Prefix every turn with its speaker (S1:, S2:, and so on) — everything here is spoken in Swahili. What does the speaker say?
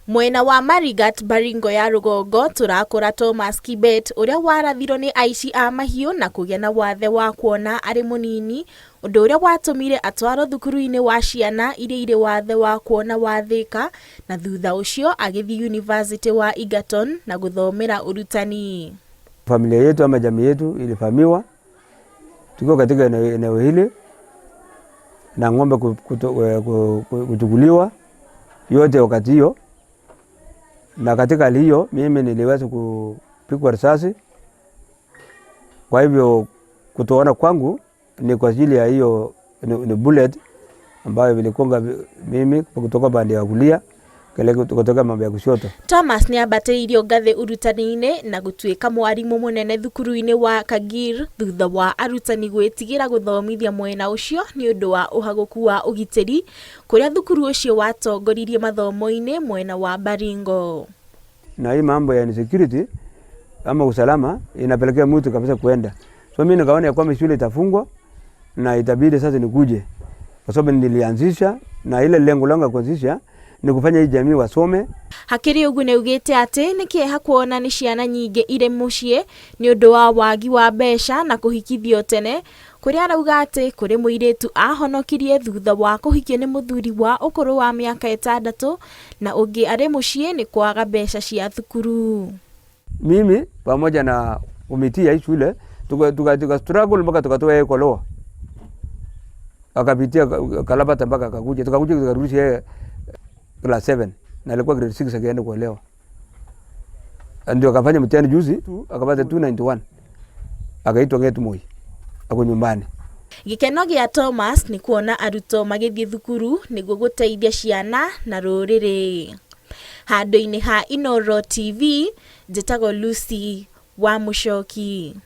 S1: Mwena wa Marigat Baringo ya Rugongo turakora Thomas Kibet uria warathirwo ni aici a mahiu na kugia na wathe wa kuona ari munini undu uria watumire atwaro thukuru-ini wa ciana iria iri wathe wa kuona wa Thika na thutha ucio agithi University wa Egerton na guthomera urutani.
S2: Familia yetu ama jamii yetu ilifamiwa, tuko katika eneo hili na ng'ombe kuchukuliwa yote wakati hiyo. Na katika hali hiyo mimi niliweza kupigwa risasi. Kwa hivyo kutoona kwangu ni kwa ajili ya hiyo ni bullet ambayo vilikonga mimi kutoka pande ya kulia kutoka mambo ya kushoto.
S1: Thomas ni abateirio ngathe urutani-ini na gutuika mwarimu munene thukuru-ini wa Kagir thutha wa arutani gwitigira guthomithia mwena ucio ni undu wa uhaguku wa ugitiri kuria thukuru ucio watongoririe mathomo-ini mwena wa Baringo.
S2: Na hii mambo ya insecurity ama usalama inapelekea mtu kabisa kuenda. So mimi nikaona kwamba shule itafungwa na itabidi sasa nikuje. Kwa sababu nilianzisha na ile lengo langu kuanzisha ni kufanya hii jamii wasome.
S1: Hakiri ugu neugite ati nikieha kuona ni ciana nyingi ire mucii ni undu wa wagi wa mbeca na kuhikithio tene kuria arauga ati kuri muiritu ahonokirie thutha wa kuhikio ni muthuri wa ukuru wa miaka 6 na ungi ari mucii ni kwaga mbeca cia thukuru.
S2: Mimi pamoja na komiti ya shule tuka struggle mpaka tukatoa ekolo. Akapitia Kalabata mpaka akakuja tukarudisha class 7 na alikuwa grade 6 akaenda kuelewa. Ndio akafanya mtihani juzi akapata 291. Akaitwa Ngetu Moi. Ako nyumbani.
S1: Gikeno gia Thomas ni kuona aruto magithie thukuru niguo guteithia ciana na ruriri. Handu-ini ha Inooro TV, njitagwo Lucy wa Muchoki.